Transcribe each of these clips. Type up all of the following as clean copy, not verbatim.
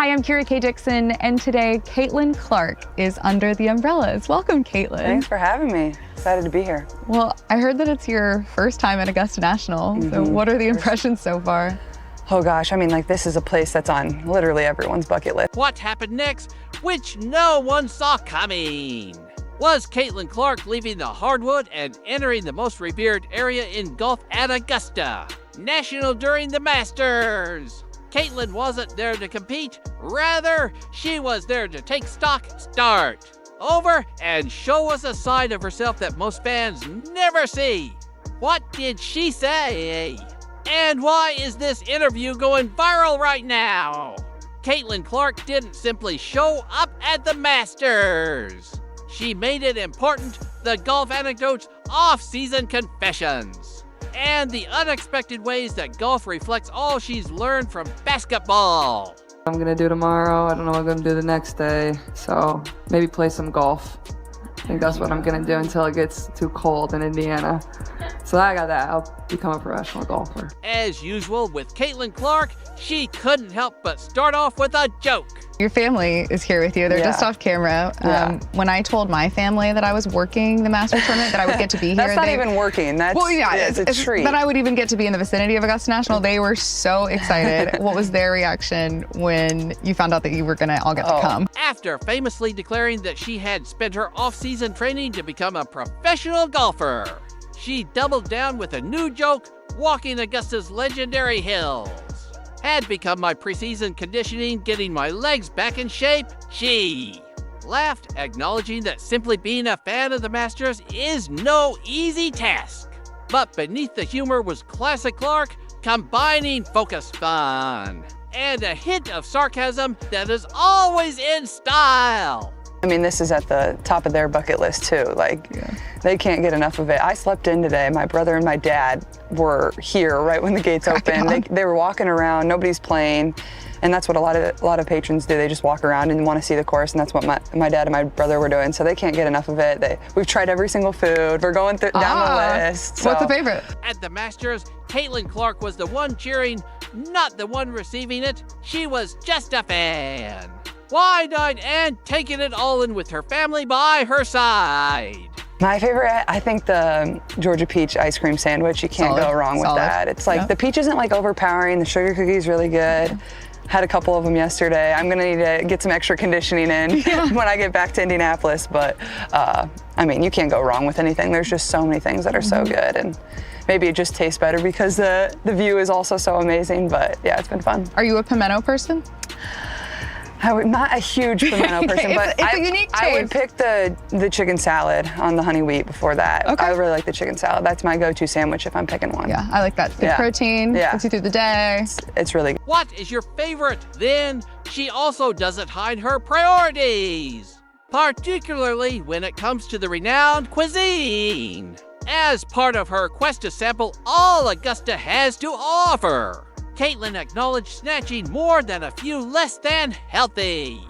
Hi, I'm Kira K. Dixon, and today Caitlin Clark is under the umbrellas. Welcome, Caitlin. Thanks for having me. Excited to be here. Well, I heard that it's your first time at Augusta National. So what are the impressions so far? Oh gosh, I mean, like, this is a place that's on literally everyone's bucket list. What happened next, which no one saw coming? Was Caitlin Clark leaving the hardwood and entering the most revered area in golf at Augusta National during the Masters? Caitlin wasn't there to compete. Rather, she was there to take stock, start over, and show us a side of herself that most fans never see. What did she say? And why is this interview going viral right now? Caitlin Clark didn't simply show up at the Masters. She made it important, the golf anecdotes, off-season confessions, and the unexpected ways that golf reflects all she's learned from basketball. I'm gonna do tomorrow. I don't know what I'm gonna do the next day. So maybe play some golf. I think that's what I'm gonna do until it gets too cold in Indiana. So I got that. I'll become a professional golfer. As usual with Caitlin Clark, she couldn't help but start off with a joke. Your family is here with you. They're just off camera. When I told my family that I was working the Masters tournament, that I would get to be here. That's not even working. That's, it's a treat. That I would even get to be in the vicinity of Augusta National. They were so excited. What was their reaction when you found out that you were gonna all get to come? After famously declaring that she had spent her off-season training to become a professional golfer, she doubled down with a new joke, walking Augusta's legendary hills. Had become my preseason conditioning, getting my legs back in shape. She laughed, acknowledging that simply being a fan of the Masters is no easy task. But beneath the humor was classic Clark, combining focus fun and a hint of sarcasm that is always in style. I mean, this is at the top of their bucket list too. Like, they can't get enough of it. I slept in today. My brother and my dad were here right when the gates opened. They were walking around. Nobody's playing, and that's what a lot of patrons do. They just walk around and want to see the course, and that's what my dad and my brother were doing. So they can't get enough of it. We've tried every single food. We're going down the list. So. What's the favorite? At the Masters, Caitlin Clark was the one cheering, not the one receiving it. She was just a fan. Wide-eyed and taking it all in with her family by her side. My favorite, I think the Georgia peach ice cream sandwich. You can't go wrong with that. It's like the peach isn't like overpowering. The sugar cookie is really good. Had a couple of them yesterday. I'm gonna need to get some extra conditioning in when I get back to Indianapolis. But I mean, you can't go wrong with anything. There's just so many things that are so good, and maybe it just tastes better because the view is also so amazing. But yeah, it's been fun. Are you a pimento person? I'm not a huge pimento person, but it's a unique taste. I would pick the chicken salad on the honey wheat before that. I really like the chicken salad. That's my go-to sandwich if I'm picking one. Yeah, I like that. Good protein, gets you through the day. It's really good. What is your favorite? Then she also doesn't hide her priorities, particularly when it comes to the renowned cuisine. As part of her quest to sample all Augusta has to offer, Caitlin acknowledged snatching more than a few less than healthy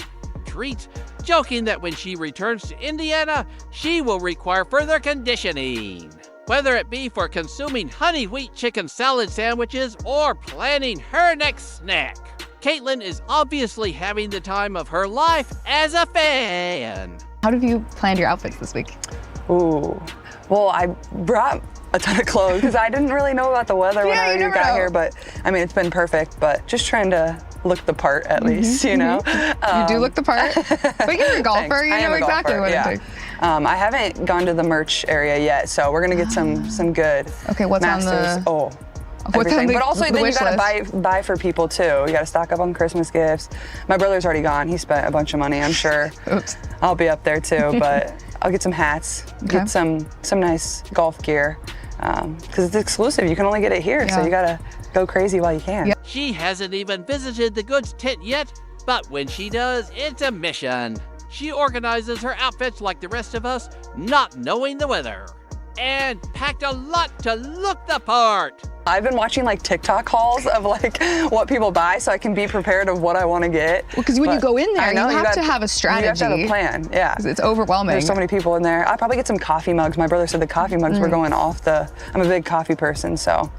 treats, joking that when she returns to Indiana, she will require further conditioning, whether it be for consuming honey wheat chicken salad sandwiches or planning her next snack. Caitlin is obviously having the time of her life as a fan. How have you planned your outfits this week? Ooh, well, I brought a ton of clothes because I didn't really know about the weather when I got here, but I mean, it's been perfect, but just trying to look the part at least, you know? You do look the part, but you're a golfer, you know exactly what it takes. I haven't gone to the merch area yet, so we're gonna get some good what's Masters. on the... Everything. On the, but also the then you wish gotta list? buy for people too. You gotta stock up on Christmas gifts. My brother's already gone. He spent a bunch of money, I'm sure. Oops. I'll be up there too, but I'll get some hats, get some nice golf gear. Because it's exclusive, you can only get it here, so you gotta go crazy while you can. She hasn't even visited the goods tent yet, but when she does, it's a mission. She organizes her outfits like the rest of us, not knowing the weather, and packed a lot to look the part. I've been watching like TikTok hauls of like what people buy so I can be prepared of what I want to get. Well, because when you go in there, you have to have a strategy. You have to have a plan, yeah. It's overwhelming. There's so many people in there. I'll probably get some coffee mugs. My brother said the coffee mugs were going off I'm a big coffee person, so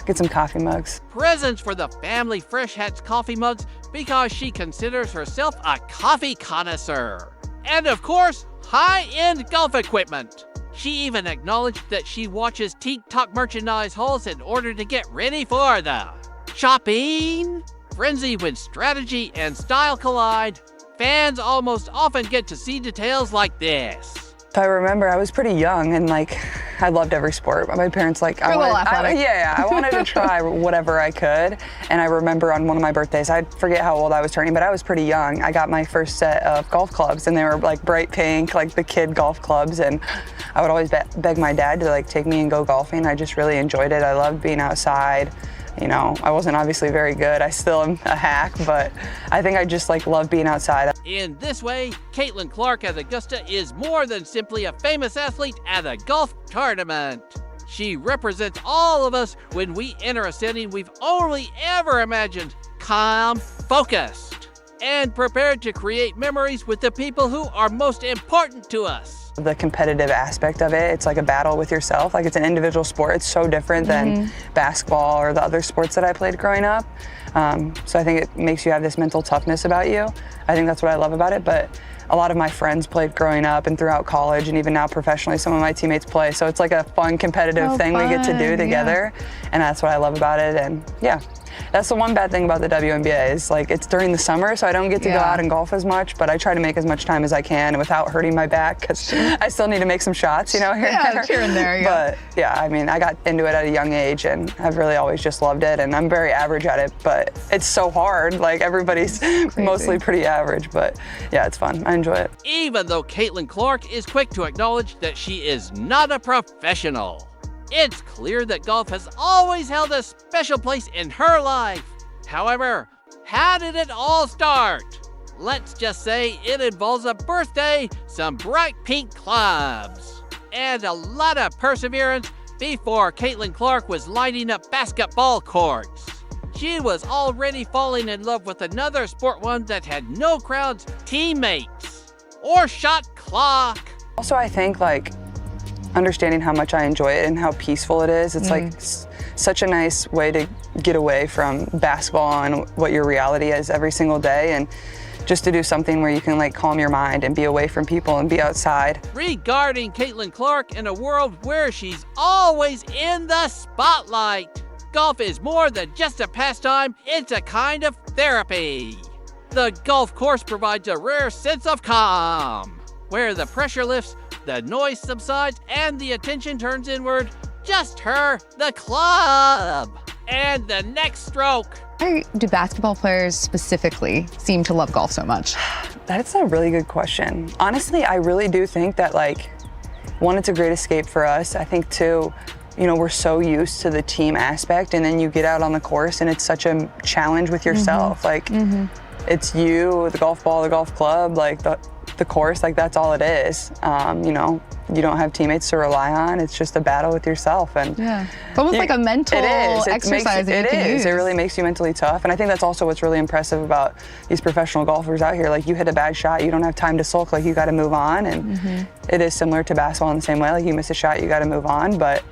get some coffee mugs. Presents for the family Fresh Hats coffee mugs because she considers herself a coffee connoisseur. And of course, high-end golf equipment. She even acknowledged that she watches TikTok merchandise hauls in order to get ready for the shopping frenzy. When strategy and style collide, fans almost often get to see details like this. If I remember, I was pretty young and I loved every sport. My parents I wanted to try whatever I could. And I remember on one of my birthdays, I forget how old I was turning, but I was pretty young. I got my first set of golf clubs and they were bright pink, like the kid golf clubs. And I would always beg my dad to take me and go golfing. I just really enjoyed it. I loved being outside. I wasn't obviously very good. I still am a hack, but I think I just love being outside. In this way, Caitlin Clark at Augusta is more than simply a famous athlete at a golf tournament. She represents all of us when we enter a setting we've only ever imagined, calm, focused, and prepared to create memories with the people who are most important to us. The competitive aspect of it, it's like a battle with yourself. It's an individual sport. It's so different than basketball or the other sports that I played growing up. So I think it makes you have this mental toughness about you. I think that's what I love about it. But a lot of my friends played growing up and throughout college, and even now professionally, some of my teammates play. So it's like a fun, competitive thing we get to do together. And that's what I love about it. And yeah, that's the one bad thing about the WNBA is it's during the summer, so I don't get to go out and golf as much, but I try to make as much time as I can without hurting my back because I still need to make some shots, here and there. Here and there, But yeah, I got into it at a young age and I've really always just loved it, and I'm very average at it, but it's so hard. Everybody's mostly pretty average, but yeah, it's fun. I enjoy it. Even though Caitlin Clark is quick to acknowledge that she is not a professional, it's clear that golf has always held a special place in her life. However, how did it all start? Let's just say it involves a birthday, some bright pink clubs, and a lot of perseverance before Caitlin Clark was lighting up basketball courts. She was already falling in love with another sport, one that had no crowds, teammates, or shot clock. Also, I think understanding how much I enjoy it and how peaceful it is. It's such a nice way to get away from basketball and what your reality is every single day, and just to do something where you can calm your mind and be away from people and be outside. Regarding Caitlin Clark, in a world where she's always in the spotlight, golf is more than just a pastime, it's a kind of therapy. The golf course provides a rare sense of calm, where the pressure lifts, the noise subsides, and the attention turns inward. Just her, the club, and the next stroke. Why do basketball players specifically seem to love golf so much? That's a really good question. Honestly, I really do think that one, it's a great escape for us. I think two, we're so used to the team aspect, and then you get out on the course and it's such a challenge with yourself. It's you, the golf ball, the golf club, the course, that's all it is. You don't have teammates to rely on. It's just a battle with yourself. And it's almost like a mental exercise that you can use. It really makes you mentally tough. And I think that's also what's really impressive about these professional golfers out here. You hit a bad shot, you don't have time to sulk. You got to move on. And it is similar to basketball in the same way. You miss a shot, you got to move on. But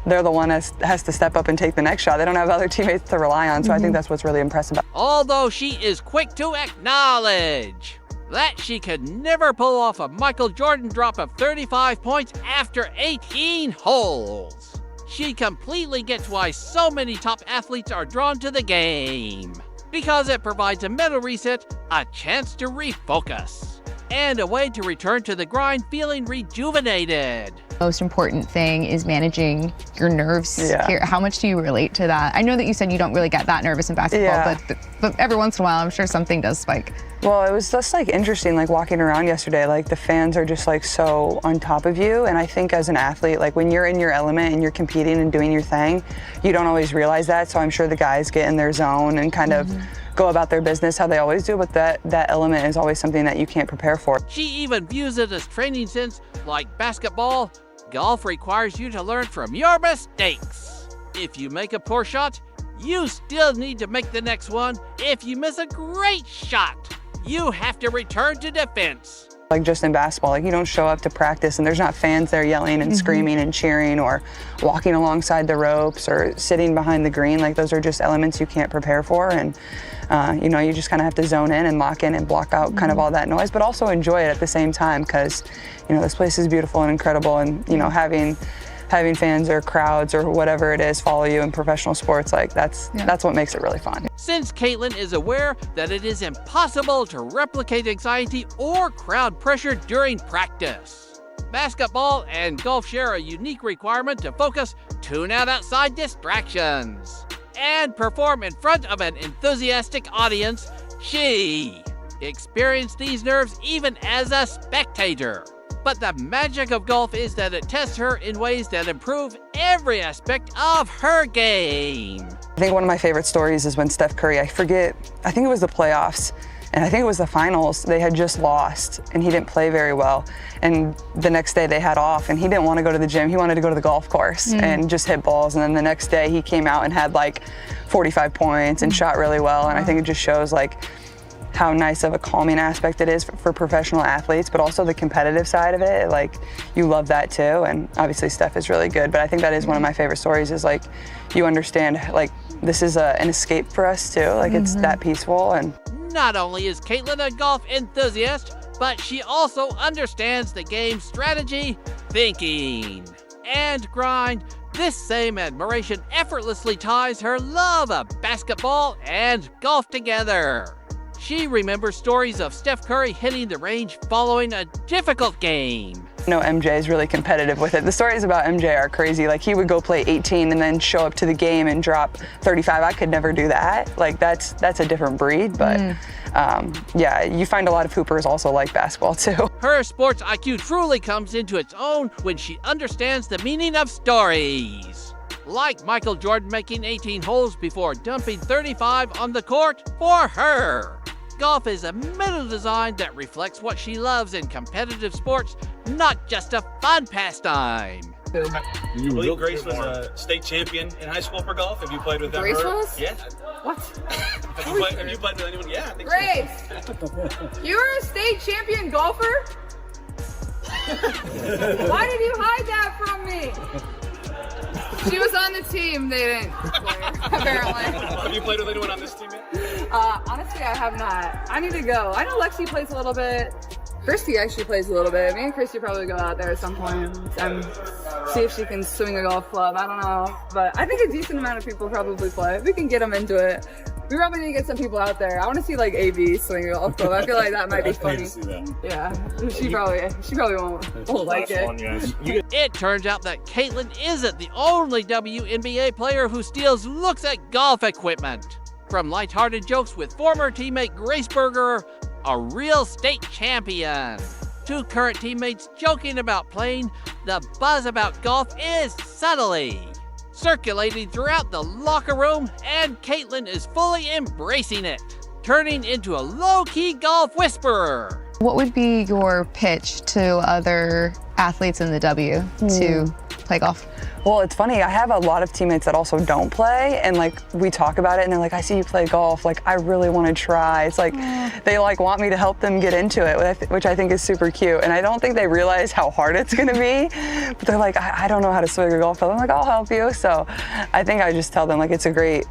they're the one that has to step up and take the next shot. They don't have other teammates to rely on. So I think that's what's really impressive about it. Although she is quick to acknowledge that she could never pull off a Michael Jordan drop of 35 points after 18 holes, she completely gets why so many top athletes are drawn to the game. Because it provides a mental reset, a chance to refocus, and a way to return to the grind feeling rejuvenated. Most important thing is managing your nerves Yeah. here. How much do you relate to that? I know that you said you don't really get that nervous in basketball, Yeah. but every once in a while, I'm sure something does spike. Well, it was just interesting, walking around yesterday, the fans are just so on top of you. And I think as an athlete, when you're in your element and you're competing and doing your thing, you don't always realize that. So I'm sure the guys get in their zone and kind of go about their business how they always do, but that element is always something that you can't prepare for. She even views it as training since, like basketball, golf requires you to learn from your mistakes. If you make a poor shot, you still need to make the next one. If you miss a great shot, you have to return to defense. Like just in basketball, like you don't show up to practice and there's not fans there yelling and screaming and cheering or walking alongside the ropes or sitting behind the green. Like those are just elements you can't prepare for. And you know, you just kind of have to zone in and lock in and block out kind of all that noise, but also enjoy it at the same time, because, you know, this place is beautiful and incredible. And, you know, having fans or crowds or whatever it is follow you in professional sports, like that's what makes it really fun. Since Caitlin is aware that it is impossible to replicate anxiety or crowd pressure during practice, basketball and golf share a unique requirement to focus, tune out outside distractions, and perform in front of an enthusiastic audience. She experienced these nerves even as a spectator. But the magic of golf is that it tests her in ways that improve every aspect of her game. I think one of my favorite stories is when Steph Curry, I think it was the playoffs, and I think it was the finals, they had just lost and he didn't play very well. And the next day they had off and he didn't want to go to the gym, he wanted to go to the golf course and just hit balls. And then the next day he came out and had like 45 points and shot really well. And I think it just shows like how nice of a calming aspect it is for professional athletes, but also the competitive side of it. Like, you love that too. And obviously Steph is really good, but I think that is one of my favorite stories, is like, you understand, like, this is an escape for us too. Like, it's that peaceful. And not only is Caitlin a golf enthusiast, but she also understands the game's strategy, thinking, and grind. This same admiration effortlessly ties her love of basketball and golf together. She remembers stories of Steph Curry hitting the range following a difficult game. No, MJ is really competitive with it. The stories about MJ are crazy. Like, he would go play 18 and then show up to the game and drop 35. I could never do that. Like, that's a different breed. But yeah, you find a lot of hoopers also like basketball too. Her sports IQ truly comes into its own when she understands the meaning of stories. Like Michael Jordan making 18 holes before dumping 35 on the court for her. Golf is a mental design that reflects what she loves in competitive sports, not just a fun pastime. I believe Grace was a state champion in high school for golf. Have you played with them? Grace was? Yeah. What? Have you played with anyone? Yeah, I think Grace! You were a state champion golfer? Why did you hide that from me? She was on the team, they didn't play, apparently. Have you played with anyone on this team yet? Honestly, I have not. I need to go. I know Lexi plays a little bit. Christy actually plays a little bit. Me and Christy probably go out there at some point and see if she can swing a golf club. I don't know. But I think a decent amount of people probably play. We can get them into it. We probably need to get some people out there. I want to see like AB swing a golf club. I feel like that might be funny. Yeah, she probably won't like it. It turns out that Caitlin isn't the only WNBA player who steals looks at golf equipment. From lighthearted jokes with former teammate Grace Berger, a real state champion, to current teammates joking about playing, the buzz about golf is subtly circulating throughout the locker room, and Caitlin is fully embracing it, turning into a low-key golf whisperer. What would be your pitch to other athletes in the W to play golf? Well, it's funny, I have a lot of teammates that also don't play, and like, we talk about it and they're like, I see you play golf, like, I really want to try. It's like, they like want me to help them get into it, which I think is super cute. And I don't think they realize how hard it's gonna be, but they're like, I don't know how to swing a golf club. I'm like, I'll help you. So I think I just tell them, like, it's a great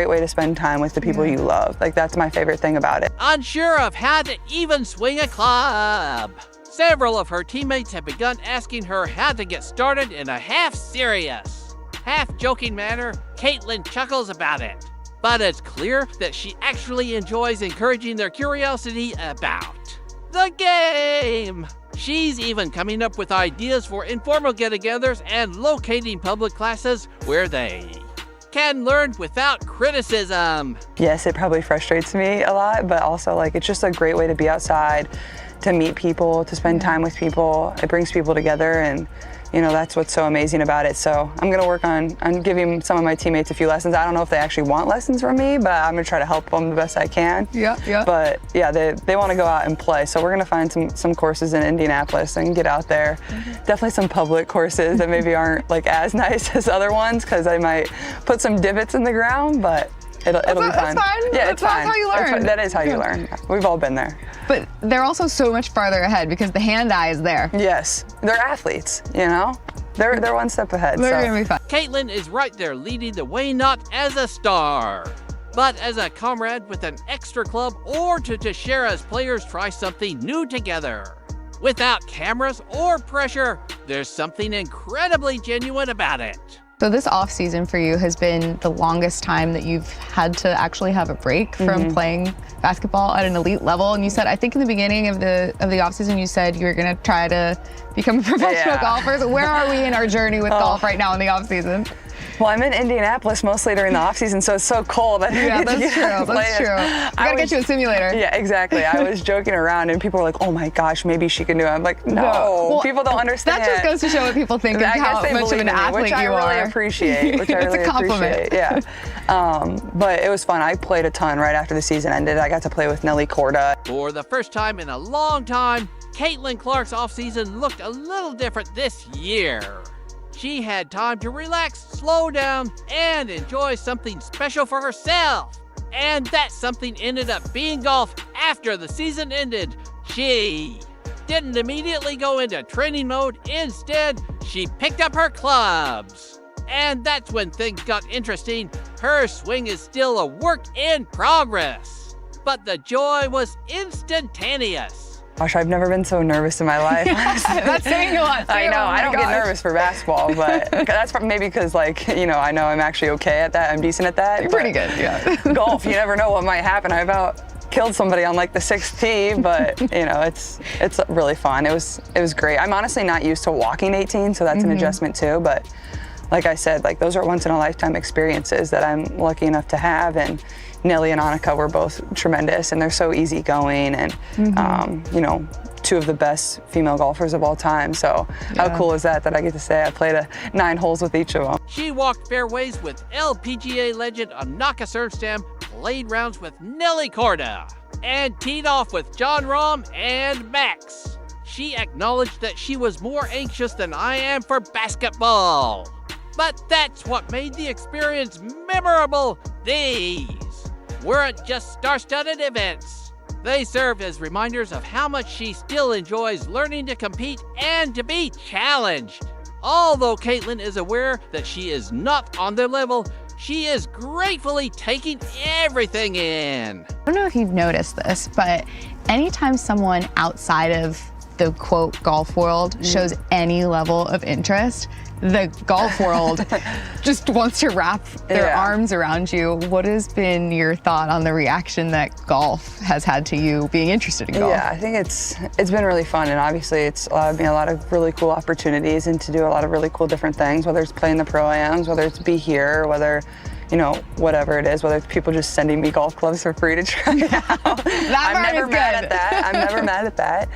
way to spend time with the people you love. Like, that's my favorite thing about it. Unsure of how to even swing a club, several of her teammates have begun asking her how to get started in a half-serious, half-joking manner. Caitlin chuckles about it, but it's clear that she actually enjoys encouraging their curiosity about the game. She's even coming up with ideas for informal get-togethers and locating public classes where they can learn without criticism. Yes, it probably frustrates me a lot, but also, like, it's just a great way to be outside, to meet people, to spend time with people. It brings people together, and you know, that's what's so amazing about it. So I'm gonna work on giving some of my teammates a few lessons. I don't know if they actually want lessons from me, but I'm gonna try to help them the best I can. Yeah. But yeah, they want to go out and play. So we're gonna find some courses in Indianapolis and get out there. Definitely some public courses that maybe aren't like as nice as other ones, because I might put some divots in the ground, but It'll be fun. That's fine. Yeah, it's That's fine. how you learn. That is how you learn. We've all been there. But they're also so much farther ahead because the hand-eye is there. Yes, they're athletes, you know? They're one step ahead. They're going to be fun. Caitlin is right there leading the way, not as a star, but as a comrade with an extra club, or to share as players try something new together. Without cameras or pressure, there's something incredibly genuine about it. So this off season for you has been the longest time that you've had to actually have a break from playing basketball at an elite level. And you said, I think in the beginning of the off season, you said you were going to try to become a professional golfer. So where are we in our journey with golf right now in the off season? Well, I'm in Indianapolis mostly during the off season, so it's so cold. Yeah, that's true. That's true. We gotta get you a simulator. Yeah, exactly. I was joking around, and people were like, "Oh my gosh, maybe she can do it." I'm like, "No, well, people don't understand." That just goes to show what people think of how much of an athlete you are. Which I really appreciate. Which I really It's a compliment. appreciate. Yeah. But it was fun. I played a ton right after the season ended. I got to play with Nelly Korda. For the first time in a long time, Caitlin Clark's offseason looked a little different this year. She had time to relax, slow down, and enjoy something special for herself. And that something ended up being golf after the season ended. She didn't immediately go into training mode. Instead, she picked up her clubs. And that's when things got interesting. Her swing is still a work in progress, but the joy was instantaneous. Gosh, I've never been so nervous in my life. That's saying a lot. I know. I don't get nervous for basketball, but that's maybe because, like, you know, I know I'm actually okay at that. I'm decent at that. You're pretty good, yeah. Golf, you never know what might happen. I about killed somebody on like the 6th tee, but you know, it's really fun. It was great. I'm honestly not used to walking 18, so that's an adjustment too. But like I said, like those are once in a lifetime experiences that I'm lucky enough to have. And Nelly and Annika were both tremendous, and they're so easygoing, and you know, 2 of the best female golfers of all time. So how cool is that I get to say I played 9 holes with each of them. She walked fairways with LPGA legend Annika Sermstam, played rounds with Nelly Korda, and teed off with John Rahm and Max. She acknowledged that she was more anxious than I am for basketball. But that's what made the experience memorable. These weren't just star-studded events. They served as reminders of how much she still enjoys learning to compete and to be challenged. Although Caitlin is aware that she is not on their level, she is gratefully taking everything in. I don't know if you've noticed this, but anytime someone outside of the quote golf world shows any level of interest, the golf world just wants to wrap their arms around you. What has been your thought on the reaction that golf has had to you being interested in golf? Yeah, I think it's been really fun, and obviously it's allowed me a lot of really cool opportunities and to do a lot of really cool different things, whether it's playing the Pro-Ams, whether it's be here, whether, you know, whatever it is, whether it's people just sending me golf clubs for free to try out. I'm never mad at that. I'm never mad at that.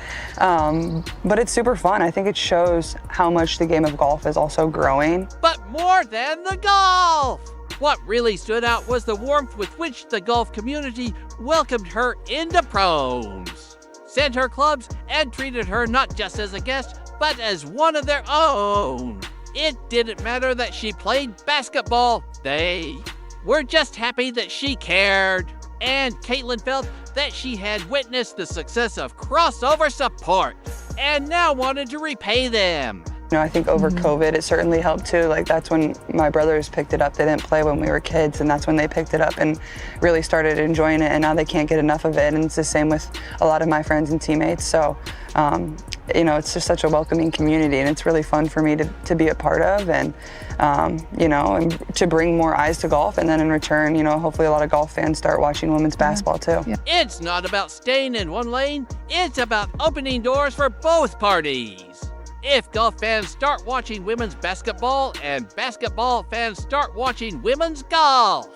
But it's super fun. I think it shows how much the game of golf is also growing. But more than the golf! What really stood out was the warmth with which the golf community welcomed her into pros, sent her clubs, and treated her not just as a guest, but as one of their own. It didn't matter that she played basketball. They were just happy that she cared. And Caitlin felt that she had witnessed the success of crossover support and now wanted to repay them. You know, I think over COVID, it certainly helped too. Like that's when my brothers picked it up. They didn't play when we were kids, and that's when they picked it up and really started enjoying it, and now they can't get enough of it. And it's the same with a lot of my friends and teammates. So, you know, it's just such a welcoming community, and it's really fun for me to be a part of, and, you know, and to bring more eyes to golf. And then in return, you know, hopefully a lot of golf fans start watching women's basketball too. Yeah. It's not about staying in one lane. It's about opening doors for both parties. If golf fans start watching women's basketball and basketball fans start watching women's golf,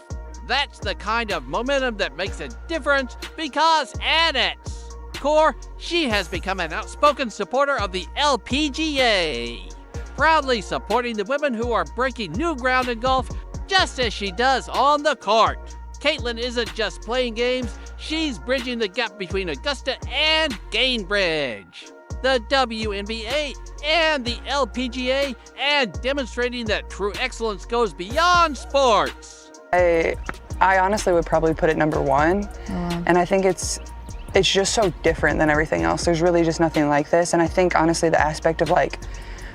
that's the kind of momentum that makes a difference, because at its core, she has become an outspoken supporter of the LPGA, proudly supporting the women who are breaking new ground in golf just as she does on the court. Caitlin isn't just playing games, she's bridging the gap between Augusta and Gainbridge, the WNBA and the LPGA, and demonstrating that true excellence goes beyond sports. I I honestly would probably put it number one. And I think it's just so different than everything else. There's really just nothing like this. And I think honestly the aspect of like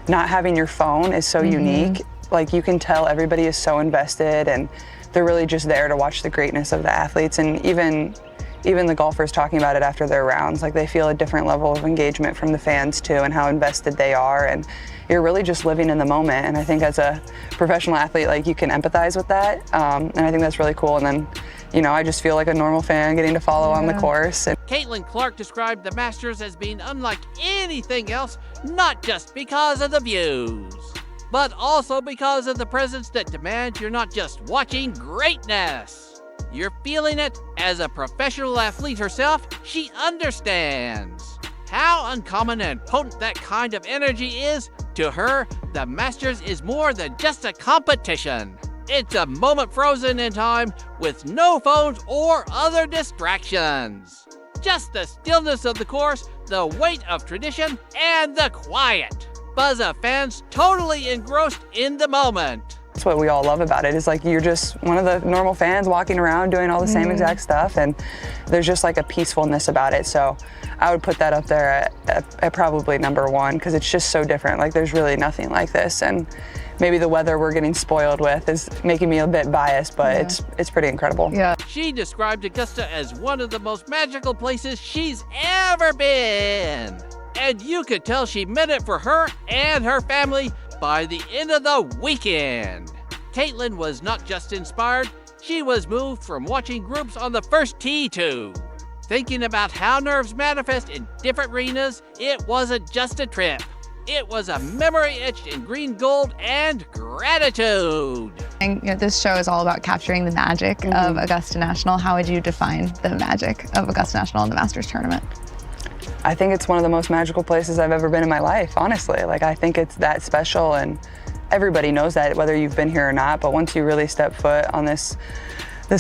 not having your phone is so unique. Like you can tell everybody is so invested and they're really just there to watch the greatness of the athletes. And even the golfers talking about it after their rounds, like they feel a different level of engagement from the fans too and how invested they are. And you're really just living in the moment. And I think as a professional athlete, like you can empathize with that. And I think that's really cool. And then, you know, I just feel like a normal fan getting to follow on the course. And Caitlin Clark described the Masters as being unlike anything else, not just because of the views, but also because of the presence that demands you're not just watching greatness. You're feeling it. As a professional athlete herself, she understands how uncommon and potent that kind of energy is. To her, the Masters is more than just a competition. It's a moment frozen in time with no phones or other distractions. Just the stillness of the course, the weight of tradition, and the quiet. Buzz of fans totally engrossed in the moment. That's what we all love about it, is like you're just one of the normal fans walking around doing all the same exact stuff, and there's just like a peacefulness about it. So I would put that up there at probably number one, because it's just so different. Like there's really nothing like this, and maybe the weather we're getting spoiled with is making me a bit biased, but it's pretty incredible. Yeah. She described Augusta as one of the most magical places she's ever been. And you could tell she meant it for her and her family by the end of the weekend. Caitlin was not just inspired, she was moved from watching groups on the first tee to thinking about how nerves manifest in different arenas. It wasn't just a trip. It was a memory etched in green gold and gratitude. And you know, this show is all about capturing the magic of Augusta National. How would you define the magic of Augusta National and the Masters tournament? I think it's one of the most magical places I've ever been in my life, honestly. Like I think it's that special, and everybody knows that whether you've been here or not, but once you really step foot on this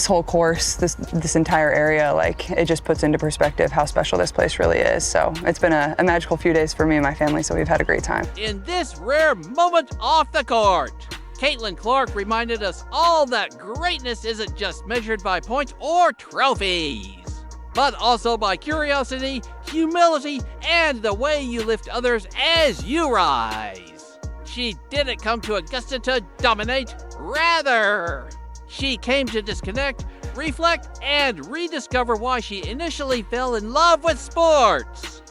whole course, this entire area, like it just puts into perspective how special this place really is. So it's been a magical few days for me and my family, so we've had a great time. In this rare moment off the court, Caitlin Clark reminded us all that greatness isn't just measured by points or trophies, but also by curiosity, humility, and the way you lift others as you rise. She didn't come to Augusta to dominate, rather, she came to disconnect, reflect, and rediscover why she initially fell in love with sports.